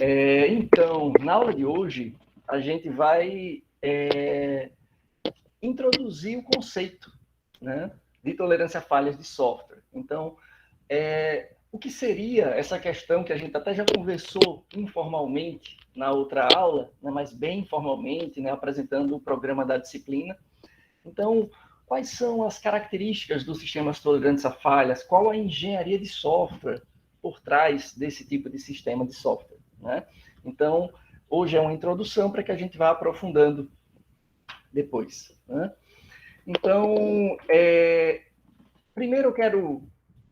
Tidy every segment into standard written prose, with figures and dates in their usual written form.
Então, na aula de hoje, a gente vai introduzir o conceito, né, de tolerância a falhas de software. Então, o que seria essa questão que a gente até já conversou informalmente na outra aula, né, mas bem informalmente, né, apresentando o programa da disciplina. Então, quais são as características dos sistemas tolerantes a falhas? Qual a engenharia de software por trás desse tipo de sistema de software, né? Então, hoje é uma introdução para que a gente vá aprofundando depois, né? Então, primeiro eu quero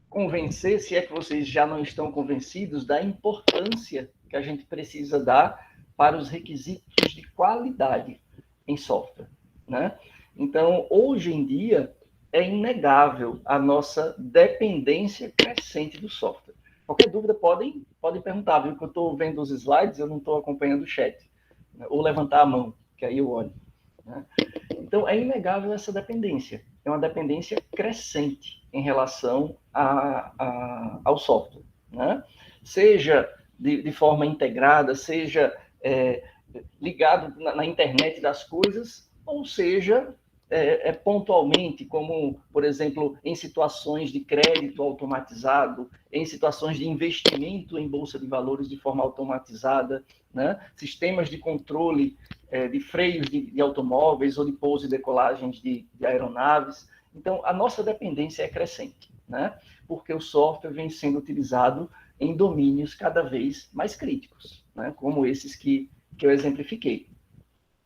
convencer, se é que vocês já não estão convencidos, da importância que a gente precisa dar para os requisitos de qualidade em software, né? Então, hoje em dia, é inegável a nossa dependência crescente do software. Qualquer dúvida podem perguntar, viu? Que eu estou vendo os slides, eu não estou acompanhando o chat, né? Ou levantar a mão, que aí eu olho, né? Então, é inegável essa dependência. É uma dependência crescente em relação ao software, né? Seja de forma integrada, seja ligado na internet das coisas, ou seja, pontualmente, como, por exemplo, em situações de crédito automatizado, em situações de investimento em bolsa de valores de forma automatizada, né? Sistemas de controle de freios de automóveis ou de pouso e decolagens de aeronaves. Então, a nossa dependência é crescente, né? Porque o software vem sendo utilizado em domínios cada vez mais críticos, né? Como esses que eu exemplifiquei.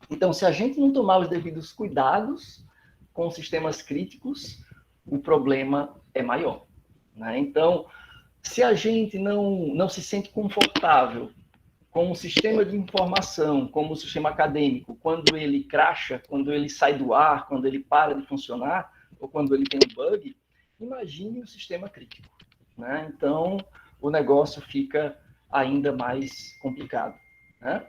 Então, se a gente não tomar os devidos cuidados com sistemas críticos, o problema é maior, né? Então, se a gente não se sente confortável com um sistema de informação, como o sistema acadêmico, quando ele cracha, quando ele sai do ar, quando ele para de funcionar, ou quando ele tem um bug, imagine o sistema crítico, né? Então, o negócio fica ainda mais complicado, né?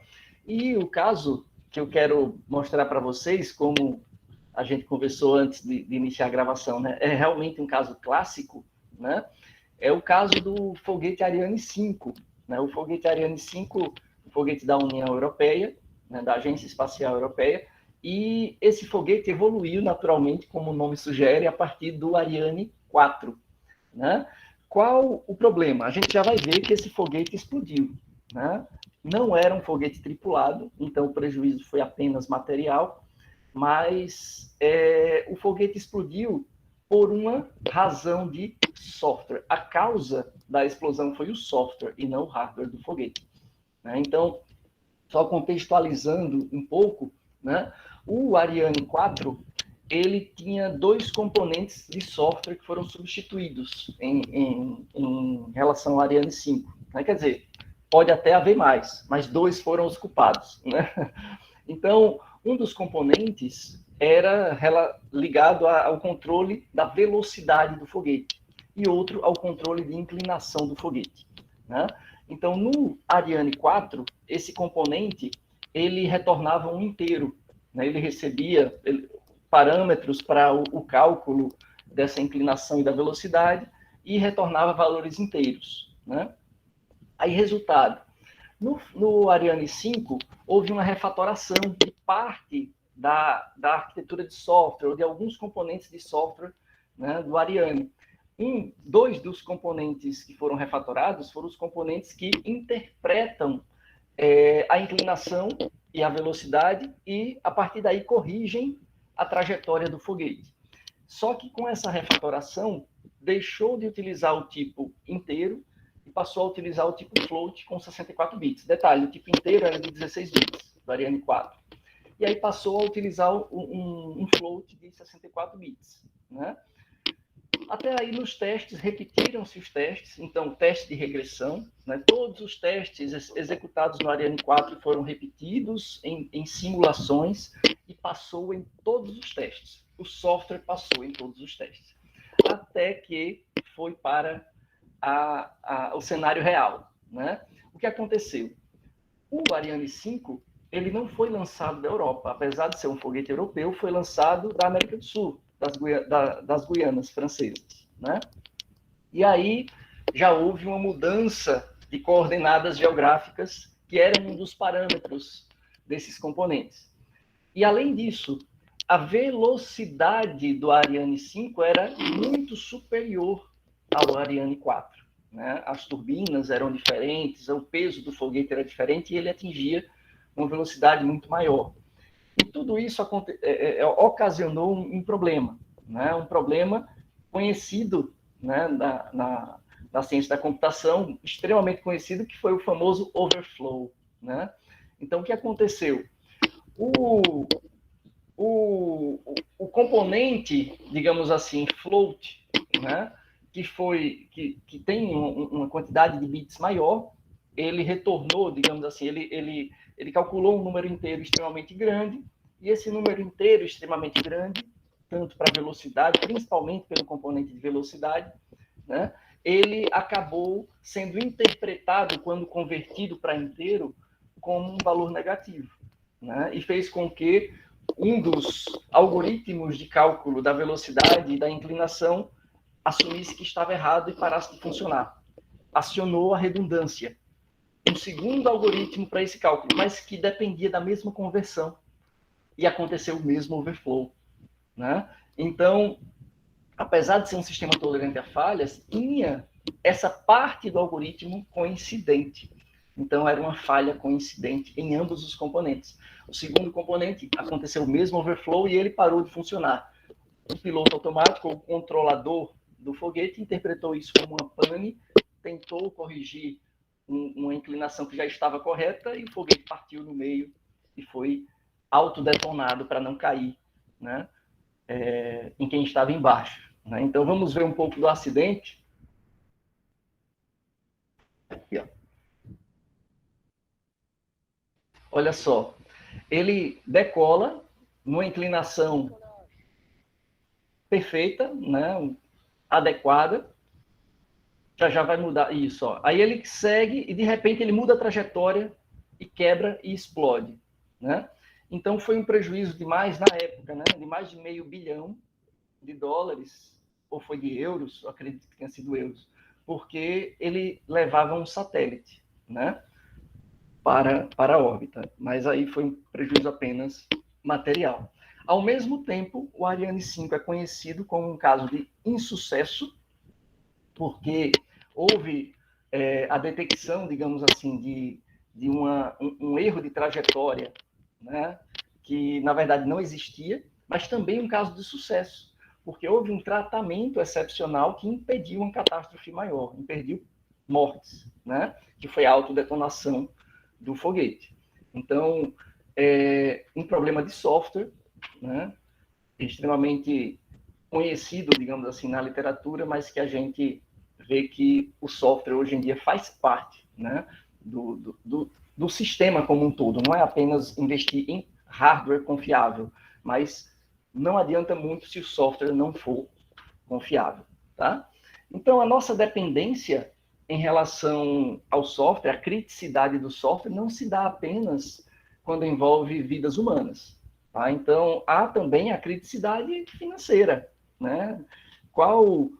E o caso que eu quero mostrar para vocês, como a gente conversou antes de iniciar a gravação, né? É realmente um caso clássico, né? É o caso do foguete Ariane 5. Né? O foguete Ariane 5, o foguete da União Europeia, né? Da Agência Espacial Europeia, e esse foguete evoluiu naturalmente, como o nome sugere, a partir do Ariane 4. Né? Qual o problema? A gente já vai ver que esse foguete explodiu. Né? Não era um foguete tripulado, então o prejuízo foi apenas material, mas o foguete explodiu por uma razão de software. A causa da explosão foi o software e não o hardware do foguete, né? Então, só contextualizando um pouco, né? O Ariane 4 ele tinha dois componentes de software que foram substituídos em relação ao Ariane 5. Né? Quer dizer, pode até haver mais, mas dois foram os culpados. Né? Então, um dos componentes era ligado ao controle da velocidade do foguete e outro ao controle de inclinação do foguete. Né? Então, no Ariane 4, esse componente ele retornava um inteiro. Né? Ele recebia parâmetros para o cálculo dessa inclinação e da velocidade e retornava valores inteiros. Né? Aí, resultado, no Ariane 5, houve uma refatoração de parte da arquitetura de software, ou de alguns componentes de software, né, do Ariane. Dois dos componentes que foram refatorados foram os componentes que interpretam a inclinação e a velocidade e, a partir daí, corrigem a trajetória do foguete. Só que com essa refatoração, deixou de utilizar o tipo inteiro e passou a utilizar o tipo float com 64 bits. Detalhe, o tipo inteiro era de 16 bits, do Ariane 4. E aí passou a utilizar um float de 64 bits. Né? Até aí, nos testes, repetiram-se os testes. Então, teste de regressão. Né? Todos os testes executados no Ariane 4 foram repetidos em simulações e passou em todos os testes. O software passou em todos os testes. Até que foi para o cenário real. Né? O que aconteceu? O Ariane 5 ele não foi lançado da Europa, apesar de ser um foguete europeu, foi lançado da América do Sul, das Guianas francesas. Né? E aí já houve uma mudança de coordenadas geográficas que era um dos parâmetros desses componentes. E, além disso, a velocidade do Ariane 5 era muito superior ao Ariane 4. Né? As turbinas eram diferentes, o peso do foguete era diferente e ele atingia uma velocidade muito maior. E tudo isso ocasionou um problema, né? Um problema conhecido, né, na ciência da computação, extremamente conhecido, que foi o famoso overflow. Né? Então, o que aconteceu? O componente, digamos assim, float, né, que tem uma quantidade de bits maior, ele retornou, digamos assim, ele calculou um número inteiro extremamente grande, e esse número inteiro extremamente grande, tanto para velocidade, principalmente pelo componente de velocidade, né, ele acabou sendo interpretado, quando convertido para inteiro, como um valor negativo. Né, e fez com que um dos algoritmos de cálculo da velocidade e da inclinação assumisse que estava errado e parasse de funcionar. Acionou a redundância. Um segundo algoritmo para esse cálculo, mas que dependia da mesma conversão. E aconteceu o mesmo overflow. Né? Então, apesar de ser um sistema tolerante a falhas, tinha essa parte do algoritmo coincidente. Então, era uma falha coincidente em ambos os componentes. O segundo componente, aconteceu o mesmo overflow e ele parou de funcionar. O piloto automático, o controlador do foguete, interpretou isso como uma pane, tentou corrigir uma inclinação que já estava correta e o foguete partiu no meio e foi autodetonado para não cair, né, em quem estava embaixo. Né? Então, vamos ver um pouco do acidente. Aqui, ó. Olha só, ele decola numa inclinação perfeita, né, adequada. Já vai mudar isso. Ó. Aí ele segue e, de repente, ele muda a trajetória e quebra e explode. Né? Então, foi um prejuízo de mais, na época, né, de mais de $500 milhão, ou foi de euros, acredito que tenha sido euros, porque ele levava um satélite, né, para a órbita. Mas aí foi um prejuízo apenas material. Ao mesmo tempo, o Ariane 5 é conhecido como um caso de insucesso, porque houve a detecção, digamos assim, de um erro de trajetória, né, que, na verdade, não existia, mas também um caso de sucesso, porque houve um tratamento excepcional que impediu uma catástrofe maior, impediu mortes, né, que foi a autodetonação do foguete. Então, um problema de software, né, extremamente conhecido, digamos assim, na literatura, mas que a gente vê que o software hoje em dia faz parte, né, do sistema como um todo. Não é apenas investir em hardware confiável, mas não adianta muito se o software não for confiável. Tá? Então, a nossa dependência em relação ao software, a criticidade do software, não se dá apenas quando envolve vidas humanas. Tá? Então, há também a criticidade financeira. Né? Qual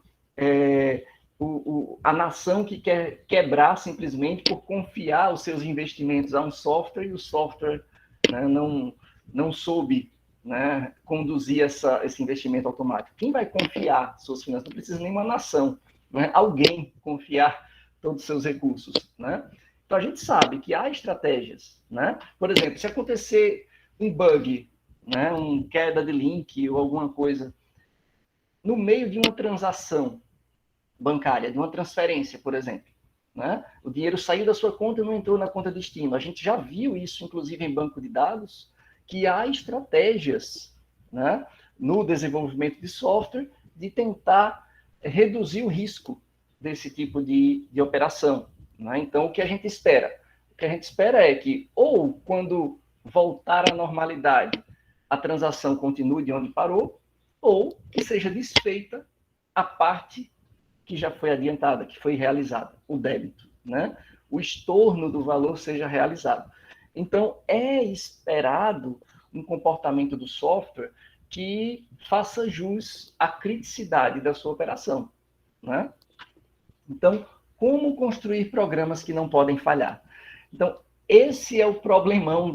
a nação que quer quebrar simplesmente por confiar os seus investimentos a um software e o software, né, não soube, né, conduzir esse investimento automático? Quem vai confiar suas finanças? Não precisa nenhuma nação, né? Alguém confiar todos os seus recursos. Né? Então, a gente sabe que há estratégias. Né? Por exemplo, se acontecer um bug, né, uma queda de link ou alguma coisa no meio de uma transação bancária, de uma transferência, por exemplo, né? O dinheiro saiu da sua conta e não entrou na conta de destino. A gente já viu isso, inclusive, em banco de dados, que há estratégias, né, no desenvolvimento de software de tentar reduzir o risco desse tipo de operação. Né? Então, o que a gente espera? O que a gente espera é que, ou quando voltar à normalidade, a transação continue de onde parou, ou que seja desfeita a parte que já foi adiantada, que foi realizada, o débito, né? O estorno do valor seja realizado. Então, é esperado um comportamento do software que faça jus à criticidade da sua operação, né? Então, como construir programas que não podem falhar? Então, esse é o problemão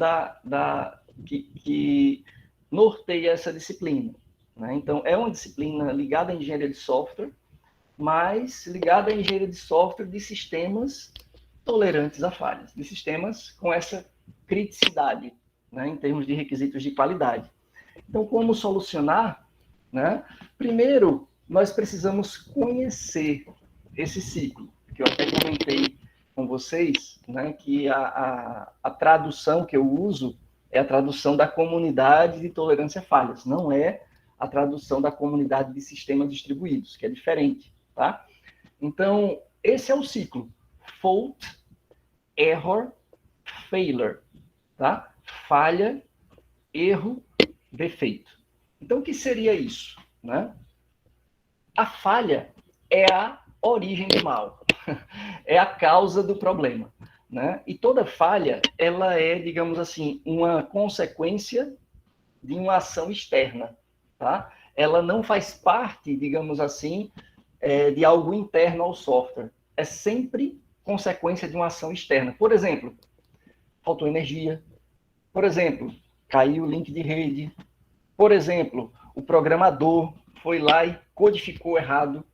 que norteia essa disciplina, né? Então, é uma disciplina ligada à engenharia de software, mas ligada à engenharia de software de sistemas tolerantes a falhas, de sistemas com essa criticidade, né, em termos de requisitos de qualidade. Então, como solucionar? Né? Primeiro, nós precisamos conhecer esse ciclo, que eu até comentei com vocês, né, que a tradução que eu uso é a tradução da comunidade de tolerância a falhas, não é a tradução da comunidade de sistemas distribuídos, que é diferente. Tá? Então, esse é o ciclo. Fault, error, failure. Tá? Falha, erro, defeito. Então, o que seria isso? Né? A falha é a origem do mal, é a causa do problema. Né? E toda falha, ela é, digamos assim, uma consequência de uma ação externa. Tá? Ela não faz parte, digamos assim, de algo interno ao software. É sempre consequência de uma ação externa. Por exemplo, faltou energia. Por exemplo, caiu o link de rede. Por exemplo, o programador foi lá e codificou errado.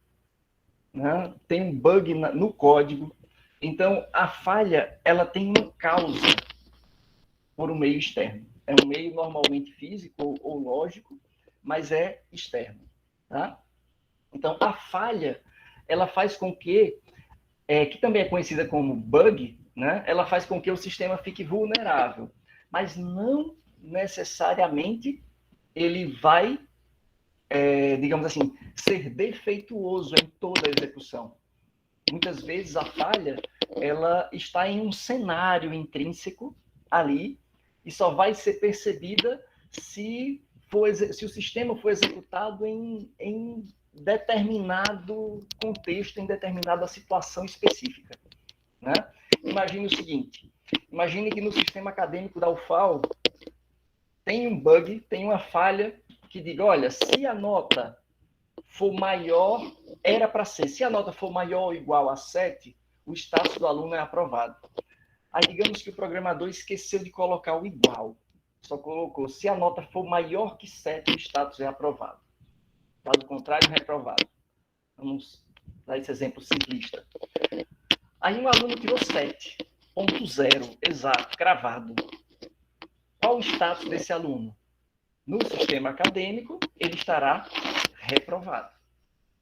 Né? Tem um bug no código. Então, a falha, ela tem uma causa por um meio externo. É um meio normalmente físico ou lógico, mas é externo. Tá? Então, a falha, ela faz com que também é conhecida como bug, né? Ela faz com que o sistema fique vulnerável, mas não necessariamente ele vai, digamos assim, ser defeituoso em toda a execução. Muitas vezes a falha, ela está em um cenário intrínseco ali e só vai ser percebida se o sistema for executado em determinado contexto, em determinada situação específica. Né? Imagine o seguinte, imagine que no sistema acadêmico da UFAL tem um bug, tem uma falha que diga, olha, se a nota for maior, era para ser, se a nota for maior ou igual a 7, o status do aluno é aprovado. Aí digamos que o programador esqueceu de colocar o igual, só colocou, se a nota for maior que 7, o status é aprovado. Caso contrário, reprovado. Vamos dar esse exemplo simplista. Aí um aluno tirou 7.0, exato, cravado. Qual o status desse aluno? No sistema acadêmico, ele estará reprovado.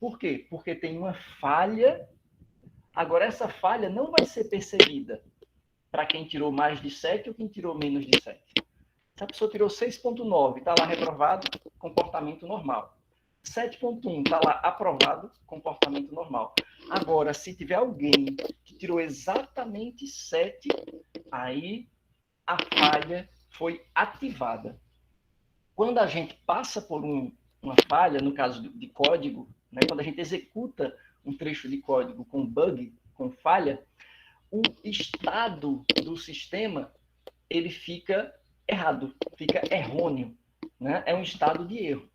Por quê? Porque tem uma falha. Agora, essa falha não vai ser percebida para quem tirou mais de 7 ou quem tirou menos de 7. Se a pessoa tirou 6.9, está lá reprovado, comportamento normal. 7.1 está lá aprovado, comportamento normal. Agora, se tiver alguém que tirou exatamente 7, aí a falha foi ativada. Quando a gente passa por uma falha, no caso de código, né, quando a gente executa um trecho de código com bug, com falha, o estado do sistema ele fica errado, fica errôneo. Né? É um estado de erro.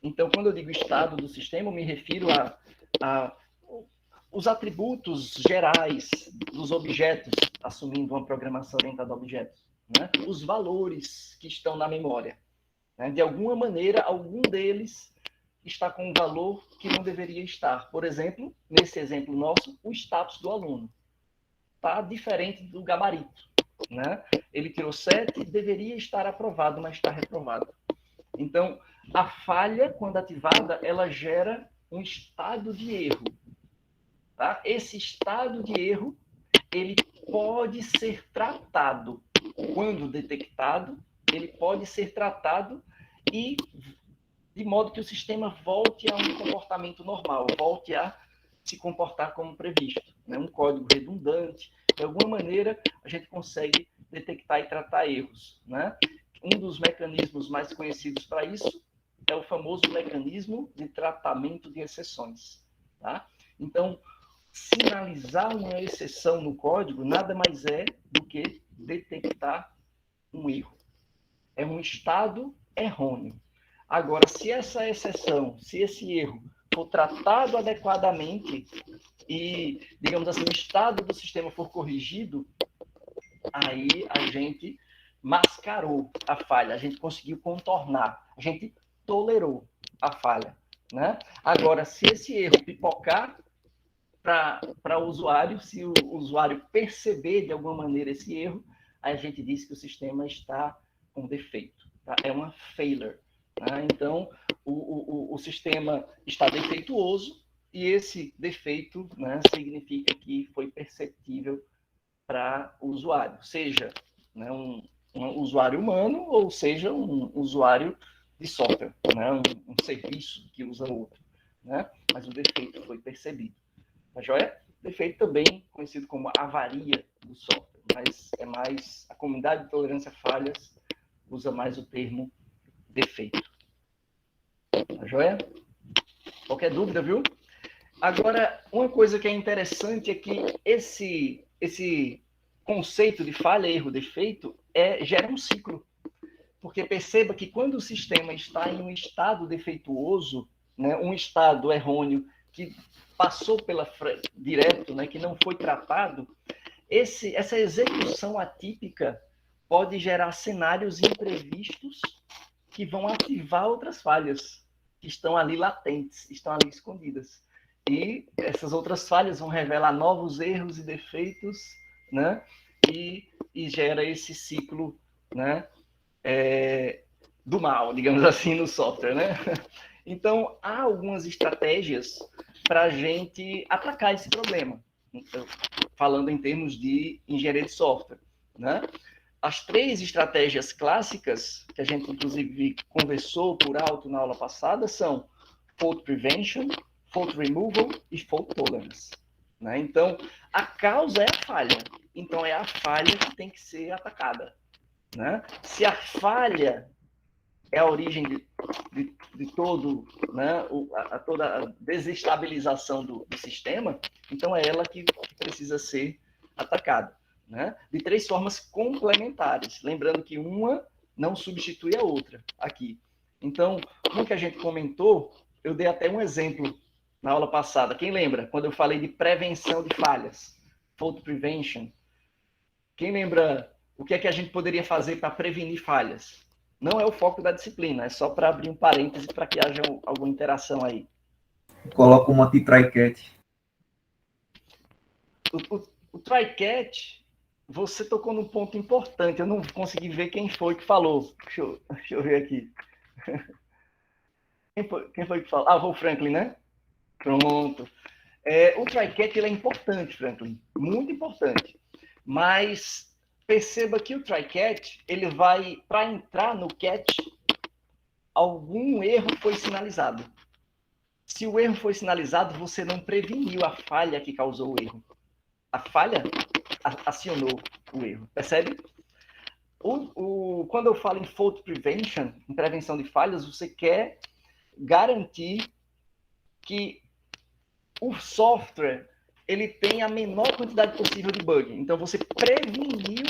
Então, quando eu digo estado do sistema, eu me refiro a os atributos gerais dos objetos, assumindo uma programação orientada a objetos. Né? Os valores que estão na memória. Né? De alguma maneira, algum deles está com um valor que não deveria estar. Por exemplo, nesse exemplo nosso, o status do aluno está diferente do gabarito. Né? Ele tirou 7, deveria estar aprovado, mas está reprovado. Então, a falha, quando ativada, ela gera um estado de erro. Tá? Esse estado de erro, ele pode ser tratado. Quando detectado, ele pode ser tratado e de modo que o sistema volte a um comportamento normal, volte a se comportar como previsto. Né? Um código redundante. De alguma maneira, a gente consegue detectar e tratar erros. Né? Um dos mecanismos mais conhecidos para isso é o famoso mecanismo de tratamento de exceções. Tá? Então, sinalizar uma exceção no código nada mais é do que detectar um erro. É um estado errôneo. Agora, se essa exceção, se esse erro for tratado adequadamente e, digamos assim, o estado do sistema for corrigido, aí a gente mascarou a falha, a gente conseguiu contornar, a gente tolerou a falha, né? Agora, se esse erro pipocar para o usuário, se o usuário perceber de alguma maneira esse erro, aí a gente diz que o sistema está com defeito, tá? É uma failure. Tá? Então, o sistema está defeituoso e esse defeito, né, significa que foi perceptível para o usuário, seja, né, um usuário humano ou seja um usuário de software, né, um serviço que usa outro, né? Mas o defeito foi percebido. Tá joia? Defeito também conhecido como avaria do software, mas é mais a comunidade de tolerância a falhas usa mais o termo defeito. Tá joia? Qualquer dúvida, viu? Agora, uma coisa que é interessante é que esse conceito de falha, erro, defeito gera um ciclo. Porque perceba que quando o sistema está em um estado defeituoso, né, um estado errôneo que passou pela direto, né, que não foi tratado, essa execução atípica pode gerar cenários imprevistos que vão ativar outras falhas que estão ali latentes, estão ali escondidas. E essas outras falhas vão revelar novos erros e defeitos, né? E gera esse ciclo, né? Do mal, digamos assim, no software, né? Então, há algumas estratégias para a gente atacar esse problema, então, falando em termos de engenharia de software, né? As 3 estratégias clássicas, que a gente inclusive conversou por alto na aula passada, são fault prevention, fault removal e fault tolerance. Né? Então, a causa é a falha. Então, é a falha que tem que ser atacada. Né? Se a falha é a origem de todo, né, toda a desestabilização do sistema, então é ela que precisa ser atacada. Né? De 3 formas complementares. Lembrando que uma não substitui a outra aqui. Então, como que a gente comentou, eu dei até um exemplo na aula passada. Quem lembra? Quando eu falei de prevenção de falhas, fault prevention. Quem lembra o que é que a gente poderia fazer para prevenir falhas? Não é o foco da disciplina, é só para abrir um parêntese para que haja alguma interação aí. Coloca uma try-catch. O try-catch, você tocou num ponto importante. Eu não consegui ver quem foi que falou. Deixa eu ver aqui. Quem foi que falou? Ah, foi o Franklin, né? Pronto. O try-catch ele é importante, Franklin. Muito importante. Mas perceba que o try-catch, ele vai, para entrar no catch, algum erro foi sinalizado. Se o erro foi sinalizado, você não preveniu a falha que causou o erro. A falha acionou o erro, percebe? Quando eu falo em fault prevention, em prevenção de falhas, você quer garantir que o software ele tem a menor quantidade possível de bug. Então, você preveniu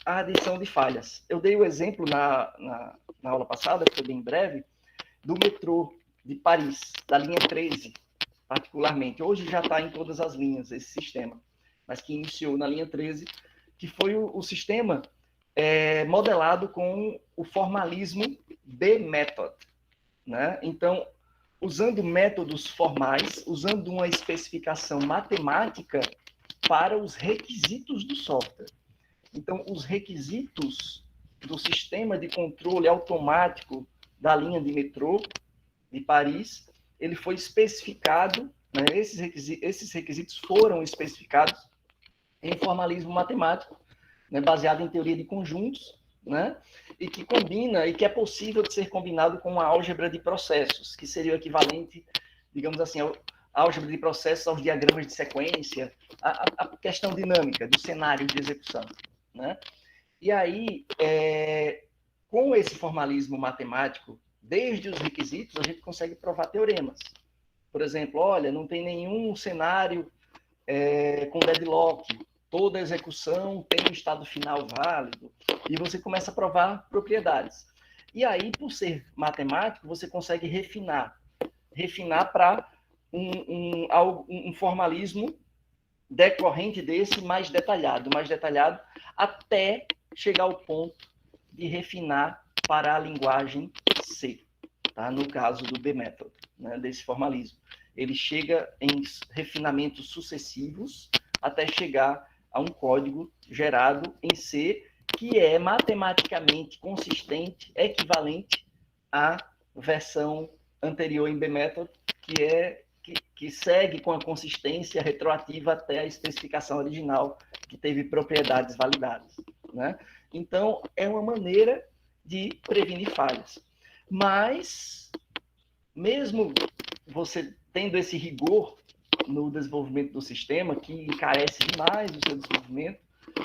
a adição de falhas. Eu dei o exemplo na aula passada, que foi bem breve, do metrô de Paris, da linha 13, particularmente. Hoje já está em todas as linhas esse sistema, mas que iniciou na linha 13, que foi o sistema modelado com o formalismo B-Method. Né? Então, usando métodos formais, usando uma especificação matemática para os requisitos do software. Então, os requisitos do sistema de controle automático da linha de metrô de Paris, ele foi especificado, né, esses requisitos foram especificados em formalismo matemático, né, baseado em teoria de conjuntos, né, e que combina, e que é possível de ser combinado com a álgebra de processos, que seria o equivalente, digamos assim, à álgebra de processos aos diagramas de sequência, a questão dinâmica do cenário de execução. Né? E aí, com esse formalismo matemático, desde os requisitos, a gente consegue provar teoremas. Por exemplo, olha, não tem nenhum cenário com deadlock, toda execução tem um estado final válido, e você começa a provar propriedades. E aí, por ser matemático, você consegue refinar para um formalismo decorrente desse mais detalhado, até chegar ao ponto de refinar para a linguagem C, tá? No caso do B-Method, né, desse formalismo. Ele chega em refinamentos sucessivos até chegar a um código gerado em C que é matematicamente consistente, equivalente à versão anterior em B-Method, que segue com a consistência retroativa até a especificação original, que teve propriedades validadas, né? Então, é uma maneira de prevenir falhas. Mas, mesmo você tendo esse rigor no desenvolvimento do sistema, que encarece demais o seu desenvolvimento,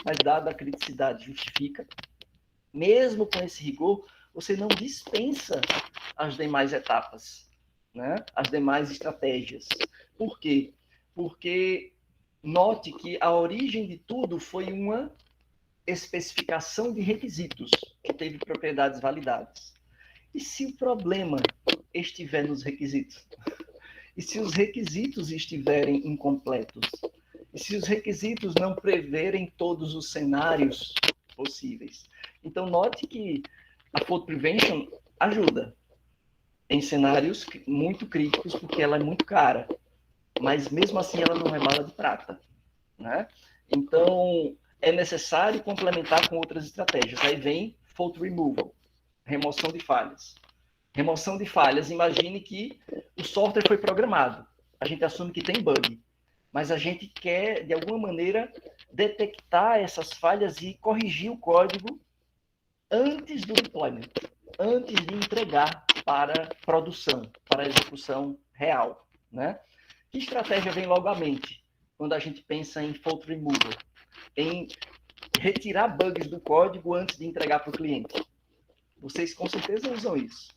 mas dada a criticidade justifica, mesmo com esse rigor, você não dispensa as demais etapas, né? As demais estratégias. Por quê? Porque note que a origem de tudo foi uma especificação de requisitos que teve propriedades validadas. E se o problema estiver nos requisitos? E se os requisitos estiverem incompletos? E se os requisitos não preverem todos os cenários possíveis? Então, note que a fault prevention ajuda em cenários muito críticos, porque ela é muito cara. Mas, mesmo assim, ela não é bala de prata, né? Então, é necessário complementar com outras estratégias. Aí vem fault removal, remoção de falhas. Remoção de falhas, imagine que o software foi programado. A gente assume que tem bug, mas a gente quer, de alguma maneira, detectar essas falhas e corrigir o código antes do deployment, antes de entregar para produção, para execução real, né? Que estratégia vem logo à mente quando a gente pensa em fault removal? Em retirar bugs do código antes de entregar para o cliente. Vocês com certeza usam isso.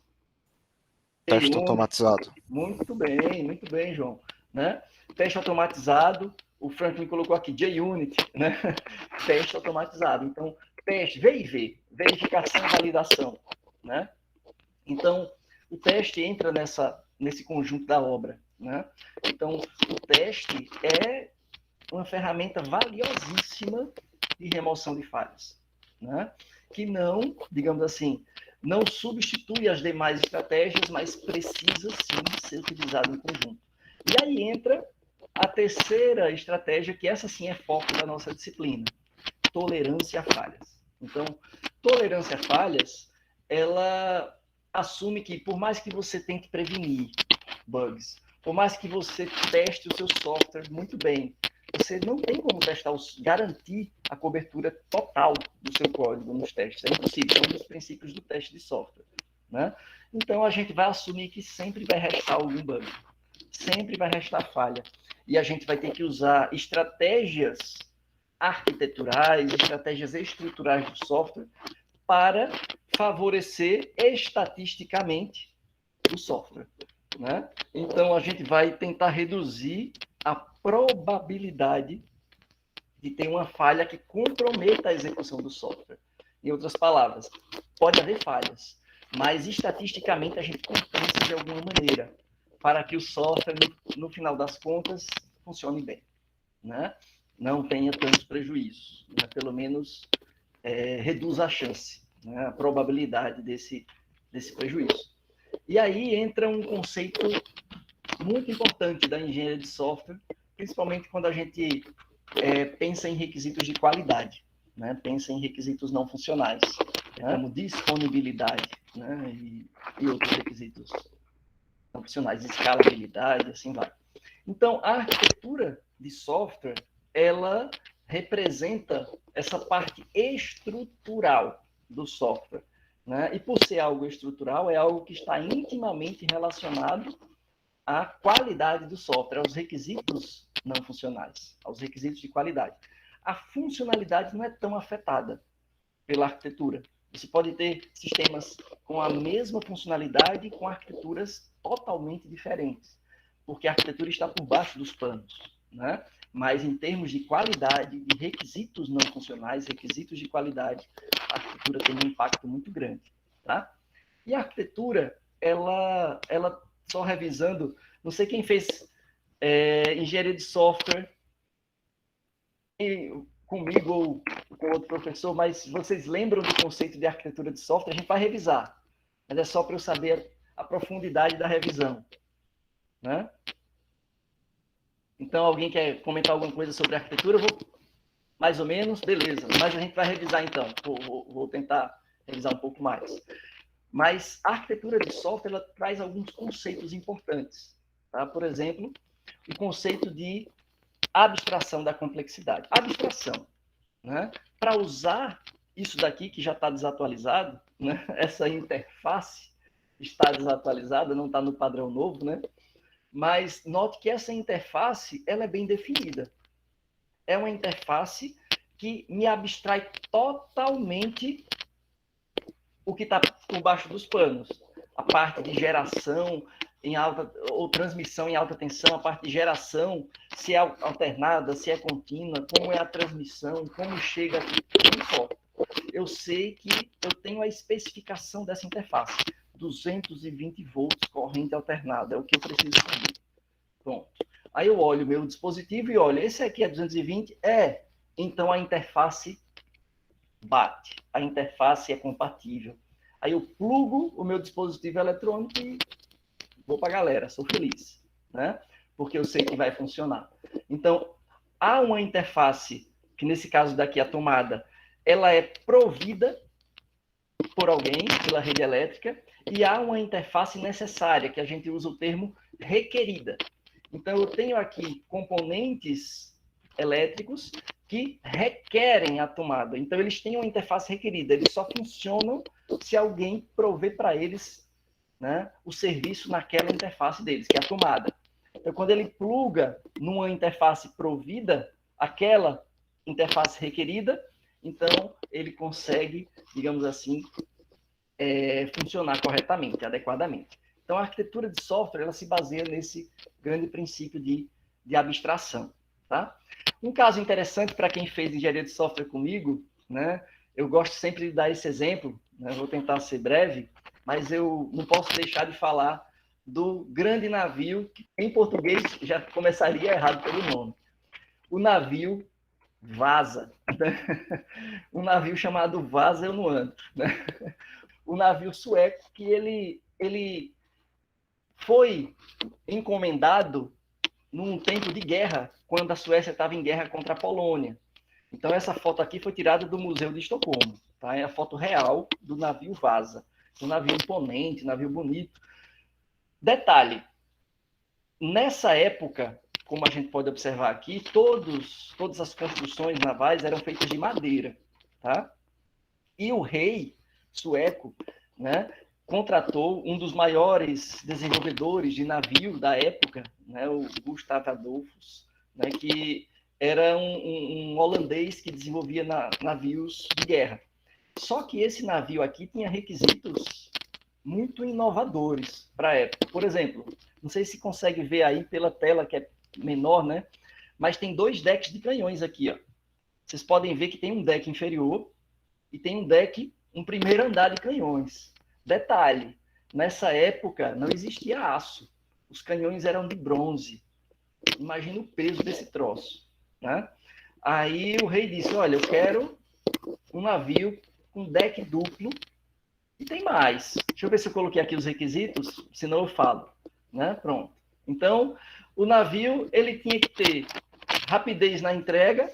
Teste automatizado. Muito bem, João. Né? Teste automatizado, o Franklin colocou aqui, JUnit, né? Teste automatizado. Então, teste, V&V, verificação e validação. Né? Então, o teste entra nesse conjunto da obra. Né? Então, o teste é uma ferramenta valiosíssima de remoção de falhas, né? Que não, digamos assim, não substitui as demais estratégias, mas precisa sim ser utilizado em conjunto. E aí entra a terceira estratégia, que essa sim é foco da nossa disciplina, tolerância a falhas. Então, tolerância a falhas, ela assume que por mais que você tente prevenir bugs, por mais que você teste o seu software muito bem, você não tem como garantir a cobertura total do seu código nos testes. É impossível, é um dos princípios do teste de software. Né? Então, a gente vai assumir que sempre vai restar algum bug. Sempre vai restar falha. E a gente vai ter que usar estratégias arquiteturais, estratégias estruturais do software para favorecer estatisticamente o software. Né? Então, a gente vai tentar reduzir a probabilidade de ter uma falha que comprometa a execução do software. Em outras palavras, pode haver falhas, mas estatisticamente a gente compensa de alguma maneira para que o software, no final das contas, funcione bem. Né? Não tenha tantos prejuízos, né? Pelo menos reduz a chance, né? A probabilidade desse prejuízo. E aí entra um conceito muito importante da engenharia de software, principalmente quando a gente pensa em requisitos de qualidade, né? Pensa em requisitos não funcionais, né? Como disponibilidade, né? E outros requisitos não funcionais, escalabilidade, assim vai. Então, a arquitetura de software, ela representa essa parte estrutural do software, né? E por ser algo estrutural, é algo que está intimamente relacionado à qualidade do software, aos requisitos não funcionais, aos requisitos de qualidade. A funcionalidade não é tão afetada pela arquitetura. Você pode ter sistemas com a mesma funcionalidade com arquiteturas totalmente diferentes, porque a arquitetura está por baixo dos panos, né? Mas em termos de qualidade, de requisitos não funcionais, requisitos de qualidade, a arquitetura tem um impacto muito grande, tá? E a arquitetura, ela só revisando, não sei quem fez engenharia de software comigo ou com outro professor, mas vocês lembram do conceito de arquitetura de software? A gente vai revisar, mas é só para eu saber a profundidade da revisão, né? Então, alguém quer comentar alguma coisa sobre arquitetura? Mais ou menos? Beleza. Mas a gente vai revisar, então. Vou tentar revisar um pouco mais. Mas a arquitetura de software ela traz alguns conceitos importantes. Tá? Por exemplo, o conceito de abstração da complexidade. Abstração. Né? Para usar isso daqui, que já está desatualizado, né? Essa interface está desatualizada, não está no padrão novo, né? Mas note que essa interface ela é bem definida. É uma interface que me abstrai totalmente o que está por baixo dos panos. A parte de geração em alta ou transmissão em alta tensão, a parte de geração, se é alternada, se é contínua, como é a transmissão, como chega aqui, não importa. Eu sei que eu tenho a especificação dessa interface. 220 volts corrente alternada, é o que eu preciso saber. Pronto. Aí eu olho o meu dispositivo e olho, esse aqui é 220? É. Então a interface bate, a interface é compatível. Aí eu plugo o meu dispositivo eletrônico e vou para a galera, sou feliz, né? Porque eu sei que vai funcionar. Então, há uma interface, que nesse caso daqui a tomada, ela é provida por alguém, pela rede elétrica, e há uma interface necessária, que a gente usa o termo requerida. Então, eu tenho aqui componentes elétricos que requerem a tomada. Então, eles têm uma interface requerida. Eles só funcionam se alguém prover para eles, né, o serviço naquela interface deles, que é a tomada. Então, quando ele pluga numa interface provida, aquela interface requerida, então ele consegue, digamos assim, funcionar corretamente, adequadamente. Então, a arquitetura de software ela se baseia nesse grande princípio de abstração. Tá? Um caso interessante para quem fez engenharia de software comigo, né, eu gosto sempre de dar esse exemplo, né, vou tentar ser breve, mas eu não posso deixar de falar do grande navio, que em português já começaria errado pelo nome. O navio Vasa. Né? Um navio chamado Vasa eu não ando. Né? O navio sueco que ele foi encomendado num tempo de guerra, quando a Suécia estava em guerra contra a Polônia. Então, essa foto aqui foi tirada do Museu de Estocolmo. Tá? É a foto real do navio Vasa. Um navio imponente, um navio bonito. Detalhe, nessa época, como a gente pode observar aqui, todas as construções navais eram feitas de madeira. Tá? E o rei sueco, né, contratou um dos maiores desenvolvedores de navio da época, né, o Gustav Adolphus, né, que era um holandês que desenvolvia navios de guerra. Só que esse navio aqui tinha requisitos muito inovadores para a época. Por exemplo, não sei se consegue ver aí pela tela, que é menor, né? Mas tem 2 decks de canhões aqui, ó. Vocês podem ver que tem um deck inferior e tem um deck, um primeiro andar de canhões. Detalhe, nessa época não existia aço. Os canhões eram de bronze. Imagina o peso desse troço. Né? Aí o rei disse, olha, eu quero um navio com deck duplo e tem mais. Deixa eu ver se eu coloquei aqui os requisitos, senão eu falo. Né? Pronto. Então, o navio ele tinha que ter rapidez na entrega.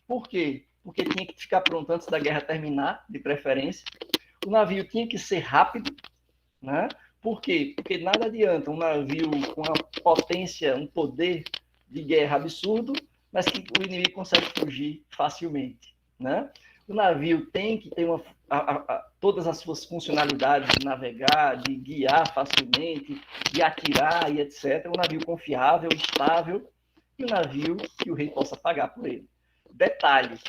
Por quê? Porque tinha que ficar pronto antes da guerra terminar, de preferência. O navio tinha que ser rápido. Né? Por quê? Porque nada adianta um navio com uma potência, um poder de guerra absurdo, mas que o inimigo consegue fugir facilmente. Né? O navio tem que ter todas as suas funcionalidades de navegar, de guiar facilmente, de atirar e etc. Um navio confiável, estável, e um navio que o rei possa pagar por ele. Detalhe,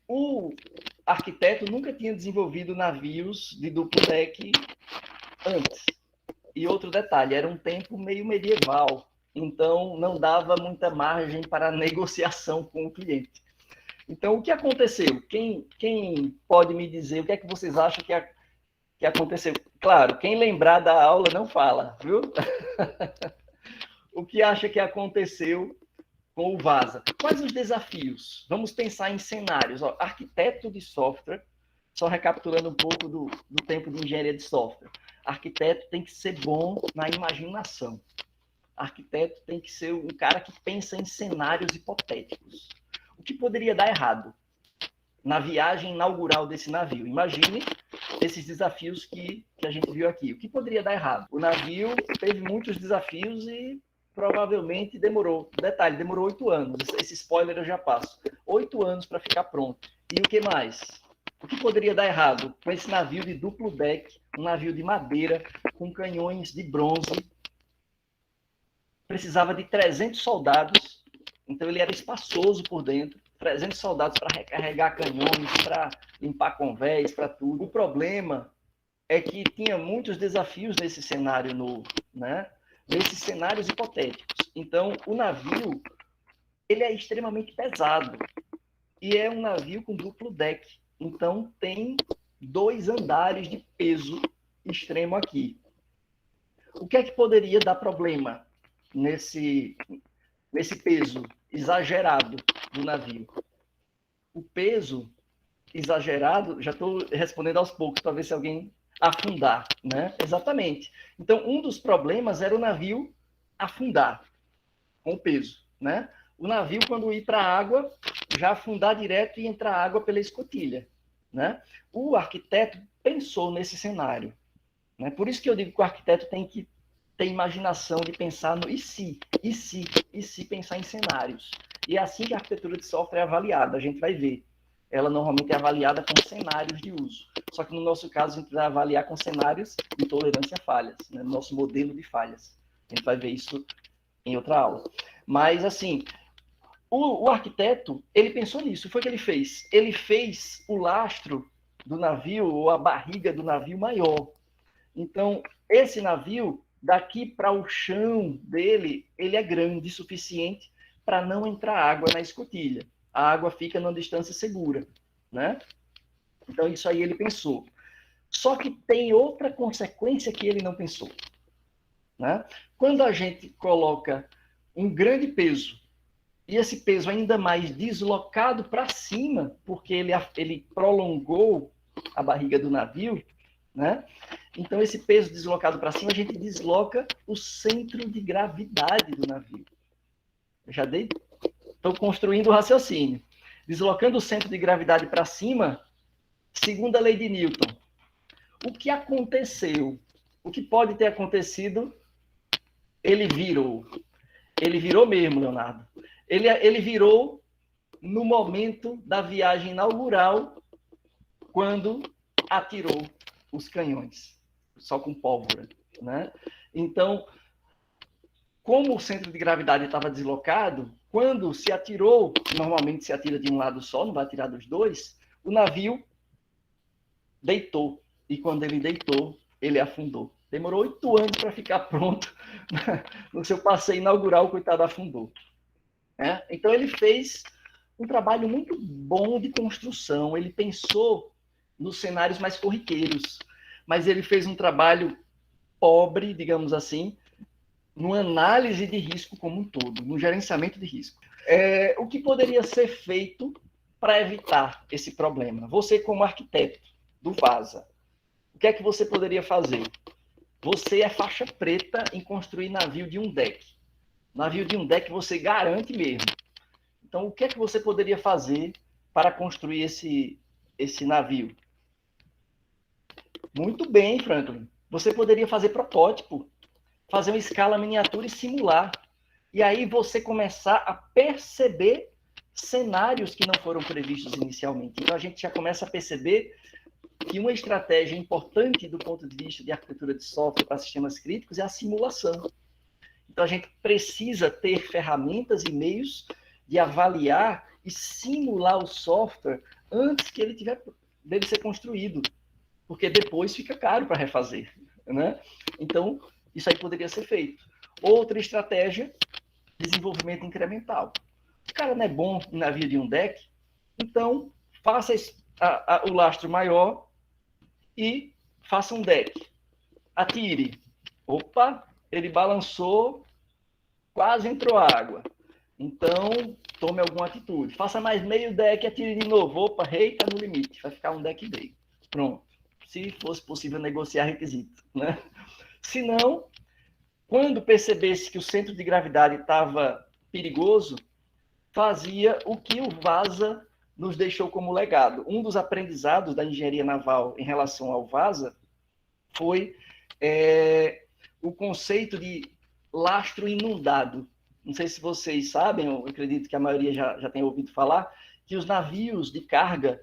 o arquiteto nunca tinha desenvolvido navios de duplo deck antes. E outro detalhe, era um tempo meio medieval, então não dava muita margem para negociação com o cliente. Então, o que aconteceu? Quem pode me dizer o que é que vocês acham que aconteceu? Claro, quem lembrar da aula não fala, viu? O que acha que aconteceu com o Vasa. Quais os desafios? Vamos pensar em cenários. Ó, arquiteto de software, só recapitulando um pouco do tempo de engenharia de software. Arquiteto tem que ser bom na imaginação. Arquiteto tem que ser um cara que pensa em cenários hipotéticos. O que poderia dar errado na viagem inaugural desse navio? Imagine esses desafios que a gente viu aqui. O que poderia dar errado? O navio teve muitos desafios e provavelmente demorou. Detalhe, demorou 8 anos. Esse spoiler eu já passo. 8 anos para ficar pronto. E o que mais? O que poderia dar errado com esse navio de duplo deck, um navio de madeira, com canhões de bronze? Precisava de 300 soldados, então ele era espaçoso por dentro. 300 soldados para recarregar canhões, para limpar convés, para tudo. O problema é que tinha muitos desafios nesse cenário novo, né? Nesses cenários hipotéticos. Então, o navio ele é extremamente pesado e é um navio com duplo deck. Então, tem 2 andares de peso extremo aqui. O que é que poderia dar problema nesse peso exagerado do navio? O peso exagerado, já estou respondendo aos poucos para ver se alguém afundar, né? Exatamente. Então, um dos problemas era o navio afundar com o peso, né? O navio, quando ir para a água, já afundar direto e entrar água pela escotilha, né? O arquiteto pensou nesse cenário, né? Por isso que eu digo que o arquiteto tem que ter imaginação de pensar no e se, pensar em cenários. E é assim que a arquitetura de software é avaliada, a gente vai ver. Ela normalmente é avaliada com cenários de uso. Só que no nosso caso, a gente vai avaliar com cenários de tolerância a falhas, né? No nosso modelo de falhas. A gente vai ver isso em outra aula. Mas, assim, o arquiteto, ele pensou nisso. Foi o que ele fez. Ele fez o lastro do navio, ou a barriga do navio maior. Então, esse navio, daqui para o chão dele, ele é grande o suficiente para não entrar água na escotilha. A água fica numa distância segura, né? Então, isso aí ele pensou. Só que tem outra consequência que ele não pensou, né? Quando a gente coloca um grande peso, e esse peso ainda mais deslocado para cima, porque ele prolongou a barriga do navio, né? Então, esse peso deslocado para cima, a gente desloca o centro de gravidade do navio. Já dei? Estou construindo o raciocínio. Deslocando o centro de gravidade para cima, segundo a lei de Newton. O que aconteceu? O que pode ter acontecido? Ele virou. Ele virou mesmo, Leonardo. Ele virou no momento da viagem inaugural, quando atirou os canhões, só com pólvora, né? Então, como o centro de gravidade estava deslocado, quando se atirou, normalmente se atira de um lado só, não vai atirar dos dois, o navio deitou. E quando ele deitou, ele afundou. Demorou 8 anos para ficar pronto. No seu passeio inaugural, o coitado afundou. Né? Então, ele fez um trabalho muito bom de construção. Ele pensou nos cenários mais corriqueiros, mas ele fez um trabalho pobre, digamos assim, no análise de risco como um todo, no gerenciamento de risco. O que poderia ser feito para evitar esse problema? Você, como arquiteto do Vasa, o que é que você poderia fazer? Você é faixa preta em construir navio de um deck. Navio de um deck você garante mesmo. Então, o que é que você poderia fazer para construir esse navio? Muito bem, Franklin. Você poderia fazer protótipo, fazer uma escala miniatura e simular. E aí você começar a perceber cenários que não foram previstos inicialmente. Então, a gente já começa a perceber que uma estratégia importante do ponto de vista de arquitetura de software para sistemas críticos é a simulação. Então, a gente precisa ter ferramentas e meios de avaliar e simular o software antes que ele deve ser construído, porque depois fica caro para refazer, né? Então, isso aí poderia ser feito. Outra estratégia, desenvolvimento incremental. O cara não é bom em navio de um deck, então faça o lastro maior e faça um deck. Atire. Opa, ele balançou, quase entrou água. Então, tome alguma atitude. Faça mais meio deck, atire de novo. Opa, rei está no limite. Vai ficar um deck rei. Pronto. Se fosse possível negociar requisito, né? Se não, quando percebesse que o centro de gravidade estava perigoso, fazia o que o Vasa nos deixou como legado. Um dos aprendizados da engenharia naval em relação ao Vasa foi o conceito de lastro inundado. Não sei se vocês sabem, eu acredito que a maioria já tem ouvido falar, que os navios de carga,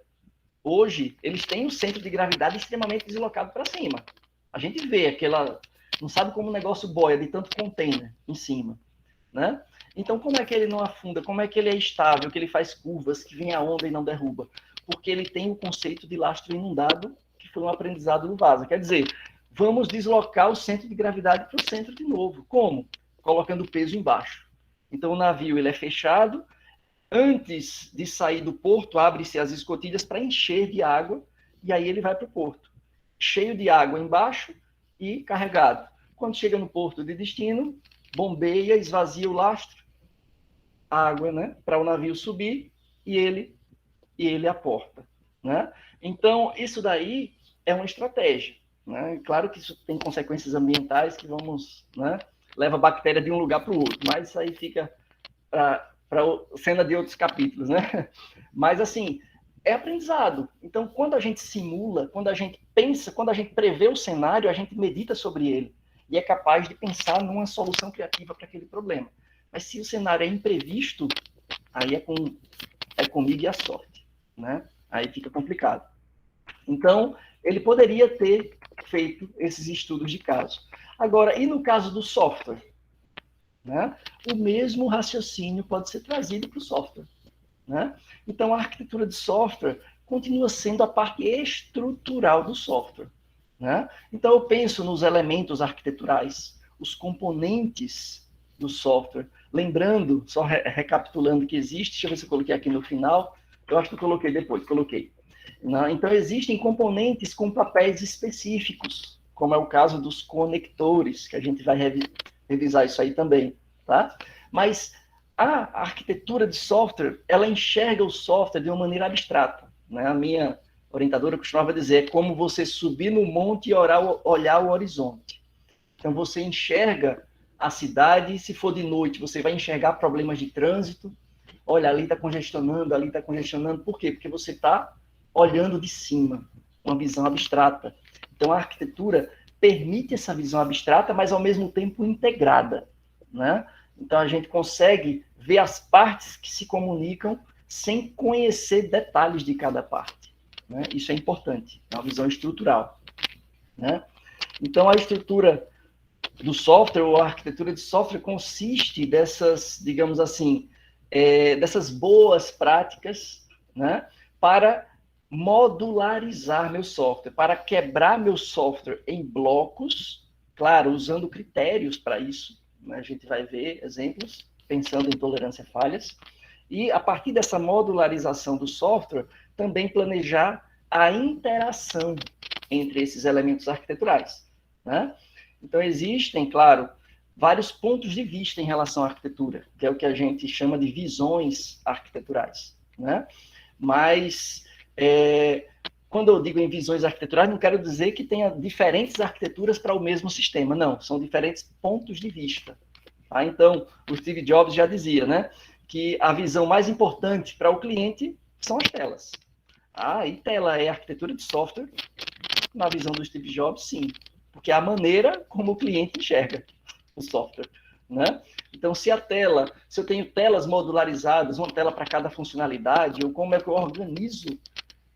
hoje, eles têm um centro de gravidade extremamente deslocado para cima. A gente vê aquela... Não sabe como o negócio boia de tanto container em cima, né? Então, como é que ele não afunda? Como é que ele é estável, que ele faz curvas, que vem a onda e não derruba? Porque ele tem o conceito de lastro inundado, que foi um aprendizado do Vasa. Quer dizer, vamos deslocar o centro de gravidade para o centro de novo. Como? Colocando peso embaixo. Então, o navio ele é fechado. Antes de sair do porto, abre-se as escotilhas para encher de água, e aí ele vai para o porto. Cheio de água embaixo e carregado. Quando chega no porto de destino, bombeia, esvazia o lastro, água, né, para o navio subir e ele aporta, né? Então, isso daí é uma estratégia, né? Claro que isso tem consequências ambientais que né, leva a bactéria de um lugar para o outro, mas isso aí fica para cena de outros capítulos, né? Mas, assim, é aprendizado. Então, quando a gente simula, quando a gente pensa, quando a gente prevê o cenário, a gente medita sobre ele e é capaz de pensar numa solução criativa para aquele problema. Mas se o cenário é imprevisto, aí é comigo e a sorte, né? Aí fica complicado. Então, ele poderia ter feito esses estudos de caso. Agora, e no caso do software? Né? O mesmo raciocínio pode ser trazido para o software. Né? Então, a arquitetura de software continua sendo a parte estrutural do software. Né? Então, eu penso nos elementos arquiteturais, os componentes do software. Lembrando, só recapitulando que existe, deixa eu ver se eu coloquei aqui no final, eu acho que eu coloquei depois, coloquei. Né? Então, existem componentes com papéis específicos, como é o caso dos conectores, que a gente vai revisar isso aí também. Tá? Mas a arquitetura de software, ela enxerga o software de uma maneira abstrata. Né? A minha orientadora costumava dizer, é como você subir no monte e olhar o horizonte. Então, você enxerga a cidade, e se for de noite, você vai enxergar problemas de trânsito. Olha, ali está congestionando, ali está congestionando. Por quê? Porque você está olhando de cima, uma visão abstrata. Então, a arquitetura permite essa visão abstrata, mas, ao mesmo tempo, integrada. Né? Então, a gente consegue ver as partes que se comunicam sem conhecer detalhes de cada parte. Né? Isso é importante, é uma visão estrutural. Né? Então, a estrutura do software, ou a arquitetura de software, consiste dessas, digamos assim, dessas boas práticas, né, para modularizar meu software, para quebrar meu software em blocos, claro, usando critérios para isso. Né, a gente vai ver exemplos, pensando em tolerância a falhas, e a partir dessa modularização do software, também planejar a interação entre esses elementos arquiteturais. Né? Então, existem, claro, vários pontos de vista em relação à arquitetura, que é o que a gente chama de visões arquiteturais. Né? Mas, quando eu digo em visões arquiteturais, não quero dizer que tenha diferentes arquiteturas para o mesmo sistema, não, são diferentes pontos de vista. Tá? Então, o Steve Jobs já dizia, né, que a visão mais importante para o cliente são as telas. E tela é arquitetura de software? Na visão do Steve Jobs, sim. Porque é a maneira como o cliente enxerga o software. Né? Então, se eu tenho telas modularizadas, uma tela para cada funcionalidade, ou como é que eu organizo,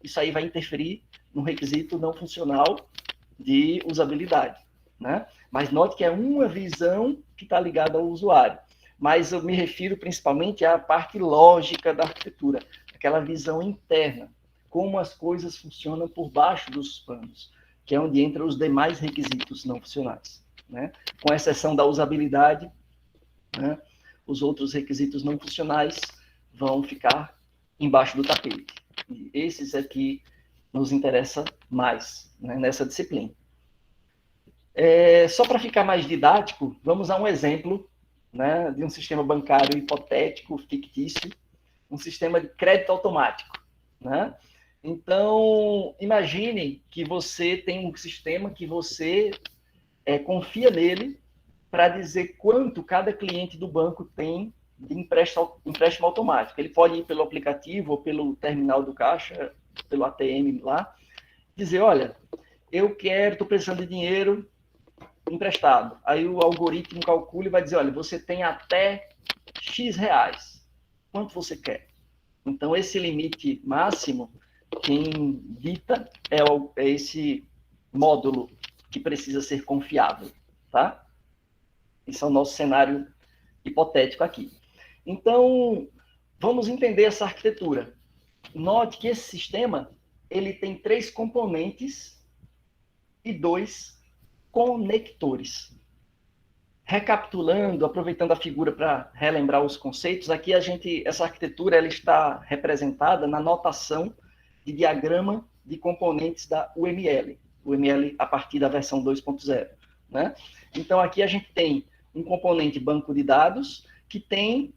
isso aí vai interferir no requisito não funcional de usabilidade. Né? Mas note que é uma visão que está ligada ao usuário. Mas eu me refiro principalmente à parte lógica da arquitetura, aquela visão interna, como as coisas funcionam por baixo dos panos, que é onde entram os demais requisitos não funcionais. Né? Com exceção da usabilidade, né? Os outros requisitos não funcionais vão ficar embaixo do tapete. E esses é que nos interessa mais, né, nessa disciplina. Só para ficar mais didático, vamos a um exemplo né, de um sistema bancário hipotético, fictício, um sistema de crédito automático, né? Então, imagine que você tem um sistema que você confia nele para dizer quanto cada cliente do banco tem de empréstimo automático. Ele pode ir pelo aplicativo ou pelo terminal do caixa, pelo ATM lá, dizer, olha, estou precisando de dinheiro emprestado. Aí o algoritmo calcula e vai dizer, olha, você tem até X reais. Quanto você quer? Então, esse limite máximo, quem dita é esse módulo que precisa ser confiável, tá? Esse é o nosso cenário hipotético aqui. Então, vamos entender essa arquitetura. Note que esse sistema ele tem 3 componentes e 2 conectores. Recapitulando, aproveitando a figura para relembrar os conceitos, aqui essa arquitetura ela está representada na notação de diagrama de componentes da UML. UML a partir da versão 2.0. Né? Então, aqui a gente tem um componente banco de dados que tem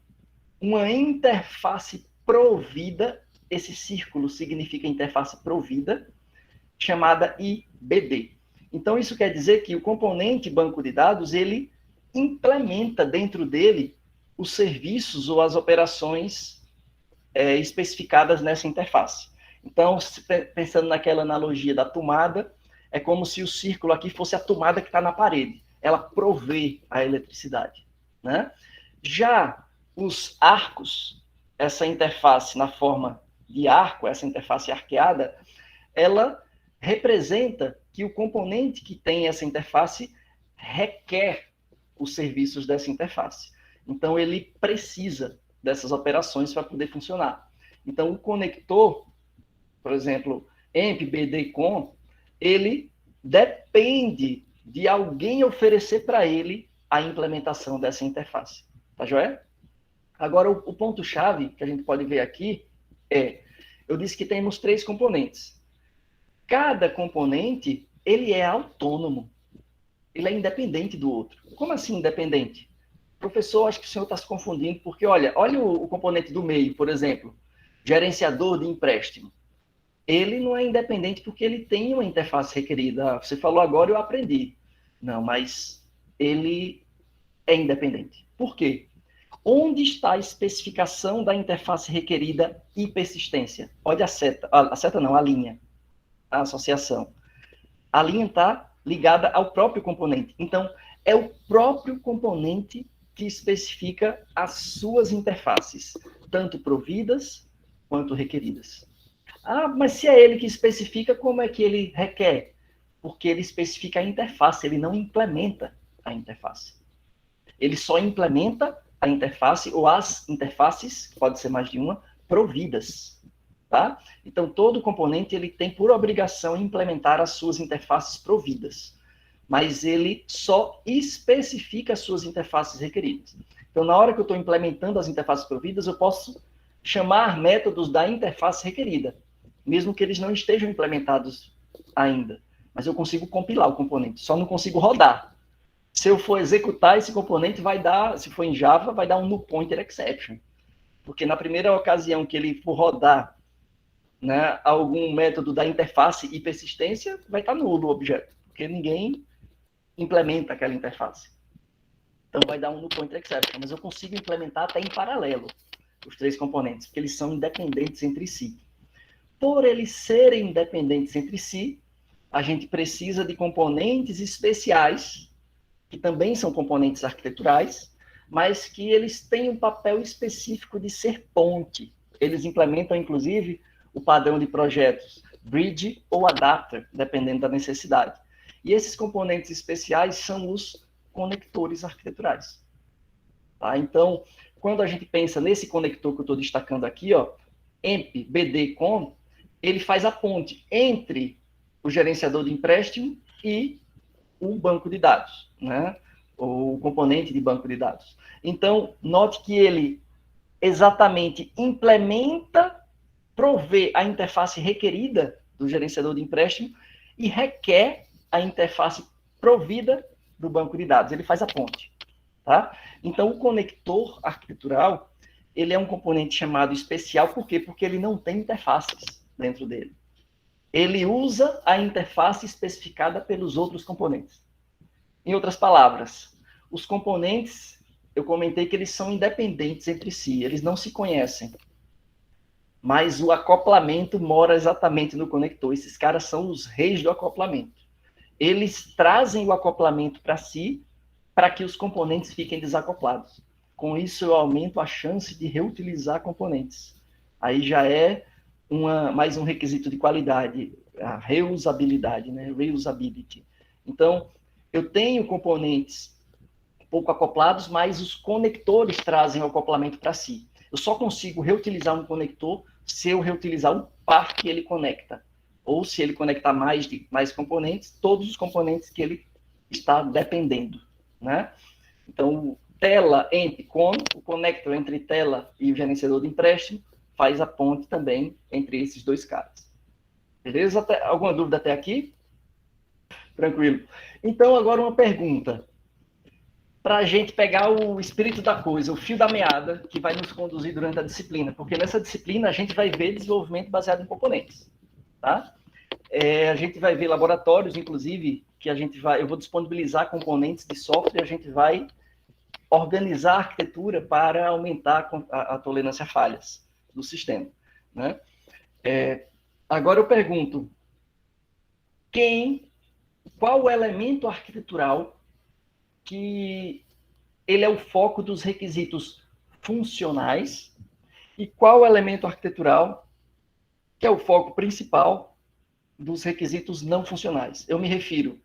uma interface provida, esse círculo significa interface provida, chamada IBD. Então, isso quer dizer que o componente banco de dados, ele implementa dentro dele os serviços ou as operações especificadas nessa interface. Então, pensando naquela analogia da tomada, é como se o círculo aqui fosse a tomada que está na parede. Ela provê a eletricidade. Né? Já os arcos, essa interface na forma de arco, essa interface arqueada, ela representa que o componente que tem essa interface requer os serviços dessa interface. Então, ele precisa dessas operações para poder funcionar. Então, o conector, por exemplo, EMP, BD, COM, ele depende de alguém oferecer para ele a implementação dessa interface. Tá joia? Agora, o ponto-chave que a gente pode ver aqui eu disse que temos 3 componentes. Cada componente, ele é autônomo. Ele é independente do outro. Como assim independente? Professor, acho que o senhor está se confundindo, porque olha o componente do meio, por exemplo, gerenciador de empréstimo. Ele não é independente porque ele tem uma interface requerida. Você falou agora, eu aprendi. Não, mas ele é independente. Por quê? Onde está a especificação da interface requerida e persistência? Olha a seta não, a linha, a associação. A linha está ligada ao próprio componente. Então, é o próprio componente que especifica as suas interfaces, tanto providas quanto requeridas. Ah, mas se é ele que especifica, como é que ele requer? Porque ele especifica a interface, ele não implementa a interface. Ele só implementa a interface ou as interfaces, pode ser mais de uma, providas. Tá? Então, todo componente ele tem por obrigação implementar as suas interfaces providas, mas ele só especifica as suas interfaces requeridas. Então, na hora que eu estou implementando as interfaces providas, eu posso chamar métodos da interface requerida, mesmo que eles não estejam implementados ainda. Mas eu consigo compilar o componente, só não consigo rodar. Se eu for executar esse componente, vai dar, se for em Java, vai dar um null pointer exception. Porque na primeira ocasião que ele for rodar, né, algum método da interface e persistência, vai estar nulo o objeto, porque ninguém implementa aquela interface. Então vai dar um null pointer exception, mas eu consigo implementar até em paralelo os 3 componentes, porque eles são independentes entre si. Por eles serem independentes entre si, a gente precisa de componentes especiais, que também são componentes arquiteturais, mas que eles têm um papel específico de ser ponte. Eles implementam, inclusive, o padrão de projetos Bridge ou Adapter, dependendo da necessidade. E esses componentes especiais são os conectores arquiteturais. Tá? Então, quando a gente pensa nesse conector que eu estou destacando aqui, ó, EMP, BD, COM, ele faz a ponte entre o gerenciador de empréstimo e o banco de dados, né? Ou o componente de banco de dados. Então, note que ele exatamente implementa, provê a interface requerida do gerenciador de empréstimo e requer a interface provida do banco de dados. Ele faz a ponte. tá? Então, o conector arquitetural, ele é um componente chamado especial, por quê? Porque ele não tem interfaces dentro dele. Ele usa a interface especificada pelos outros componentes. Em outras palavras, os componentes, eu comentei que eles são independentes entre si, eles não se conhecem. Mas o acoplamento mora exatamente no conector. Esses caras são os reis do acoplamento. Eles trazem o acoplamento para si, para que os componentes fiquem desacoplados. Com isso, eu aumento a chance de reutilizar componentes. Aí já é mais um requisito de qualidade, a reusabilidade, né? Reusability. Então, eu tenho componentes pouco acoplados, mas os conectores trazem o acoplamento para si. Eu só consigo reutilizar um conector se eu reutilizar o par que ele conecta. Ou se ele conectar mais componentes, todos os componentes que ele está dependendo, né? Então, tela entre o conector entre tela e o gerenciador de empréstimo faz a ponte também entre esses dois caras. Beleza? Alguma dúvida até aqui? Tranquilo. Então, agora uma pergunta. Para a gente pegar o espírito da coisa, o fio da meada, que vai nos conduzir durante a disciplina. Porque nessa disciplina a gente vai ver desenvolvimento baseado em componentes. Tá? A gente vai ver laboratórios, inclusive, que eu vou disponibilizar componentes de software, a gente vai organizar a arquitetura para aumentar a tolerância a falhas do sistema. Né? Agora eu pergunto, qual o elemento arquitetural que ele é o foco dos requisitos funcionais e qual o elemento arquitetural que é o foco principal dos requisitos não funcionais? Eu me refiro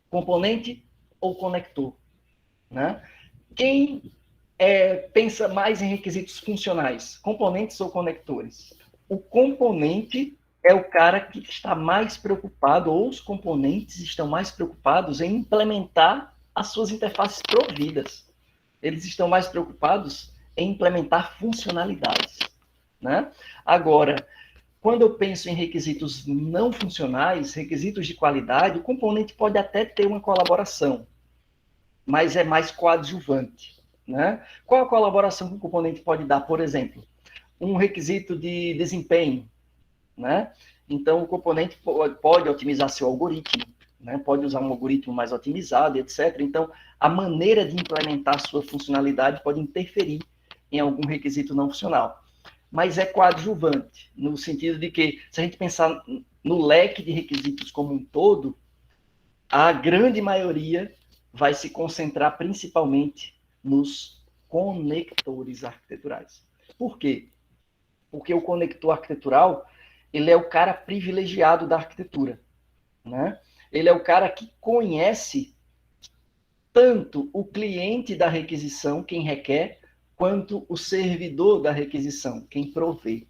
componente ou conector, né? Quem pensa mais em requisitos funcionais, componentes ou conectores? O componente é o cara que está mais preocupado, ou os componentes estão mais preocupados em implementar as suas interfaces providas. Eles estão mais preocupados em implementar funcionalidades, né? Agora, quando eu penso em requisitos não funcionais, requisitos de qualidade, o componente pode até ter uma colaboração, mas é mais coadjuvante, né? Qual a colaboração que o componente pode dar? Por exemplo, um requisito de desempenho, né? Então, o componente pode otimizar seu algoritmo, né? Pode usar um algoritmo mais otimizado, etc. Então, a maneira de implementar sua funcionalidade pode interferir em algum requisito não funcional. Mas é coadjuvante, no sentido de que, se a gente pensar no leque de requisitos como um todo, a grande maioria vai se concentrar principalmente nos conectores arquiteturais. Por quê? Porque o conector arquitetural, ele é o cara privilegiado da arquitetura, né? Ele é o cara que conhece tanto o cliente da requisição, quem requer, quanto o servidor da requisição, quem provê.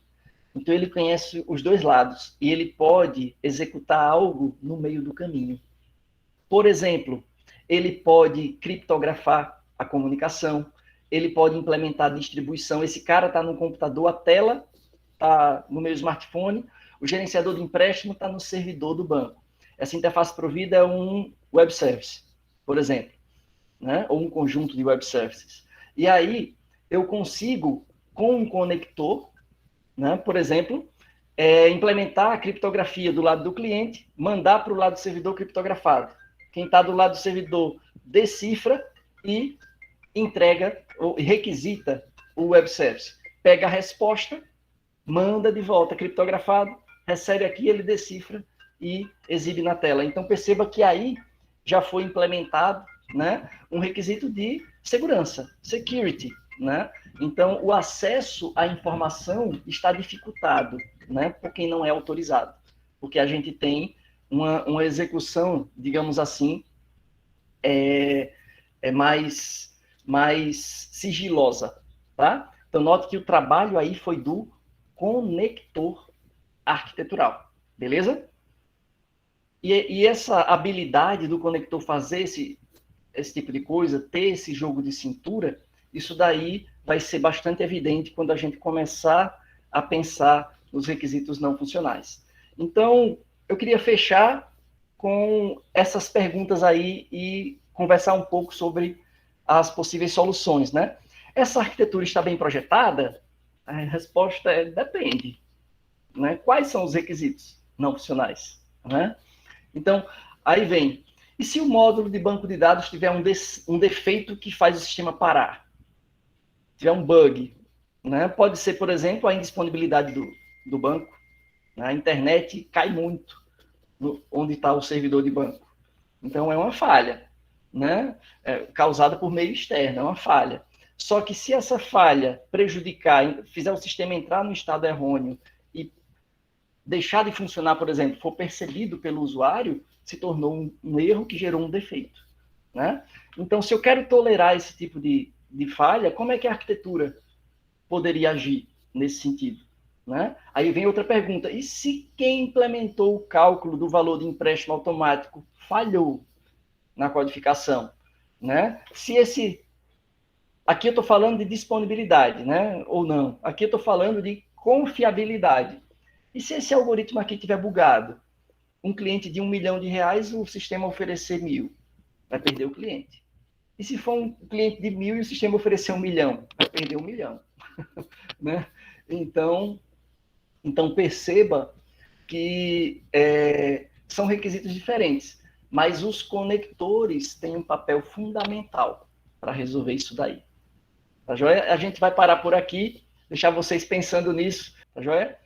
Então, ele conhece os dois lados e ele pode executar algo no meio do caminho. Por exemplo, ele pode criptografar a comunicação, ele pode implementar a distribuição. Esse cara está no computador, a tela está no meu smartphone, o gerenciador de empréstimo está no servidor do banco. Essa interface provida é um web service, por exemplo, né? Ou um conjunto de web services. E aí, eu consigo, com um conector, né, por exemplo, implementar a criptografia do lado do cliente, mandar para o lado do servidor criptografado. Quem está do lado do servidor decifra e entrega ou requisita o web service. Pega a resposta, manda de volta criptografado, recebe aqui, ele decifra e exibe na tela. Então, perceba que aí já foi implementado, né, um requisito de segurança, security, né? Então, o acesso à informação está dificultado, né, por quem não é autorizado, porque a gente tem uma execução, digamos assim, mais sigilosa, tá? Então, note que o trabalho aí foi do conector arquitetural, beleza? E essa habilidade do conector fazer esse tipo de coisa, ter esse jogo de cintura, isso daí vai ser bastante evidente quando a gente começar a pensar nos requisitos não funcionais. Então, eu queria fechar com essas perguntas aí e conversar um pouco sobre as possíveis soluções, né? Essa arquitetura está bem projetada? A resposta é depende, né? Quais são os requisitos não funcionais, né? Então, aí vem, e se o módulo de banco de dados tiver um defeito que faz o sistema parar? Tiver um bug, né? Pode ser, por exemplo, a indisponibilidade do banco, né? A internet cai muito onde está o servidor de banco. Então, é uma falha, né? Causada por meio externo, é uma falha. Só que se essa falha prejudicar, fizer o sistema entrar no estado errôneo e deixar de funcionar, por exemplo, for percebido pelo usuário, se tornou um erro que gerou um defeito, né? Então, se eu quero tolerar esse tipo de falha, como é que a arquitetura poderia agir nesse sentido, né? Aí vem outra pergunta, e se quem implementou o cálculo do valor de empréstimo automático falhou na codificação, né? Se esse... Aqui eu estou falando de disponibilidade, né? Ou não. Aqui eu estou falando de confiabilidade. E se esse algoritmo aqui estiver bugado? Um cliente de R$1 milhão, o sistema oferecer 1.000, vai perder o cliente. E se for um cliente de 1.000 e o sistema oferecer 1 milhão, vai perder 1 milhão. Né? Então perceba que são requisitos diferentes, mas os conectores têm um papel fundamental para resolver isso daí. Tá joia? A gente vai parar por aqui, deixar vocês pensando nisso, tá joia?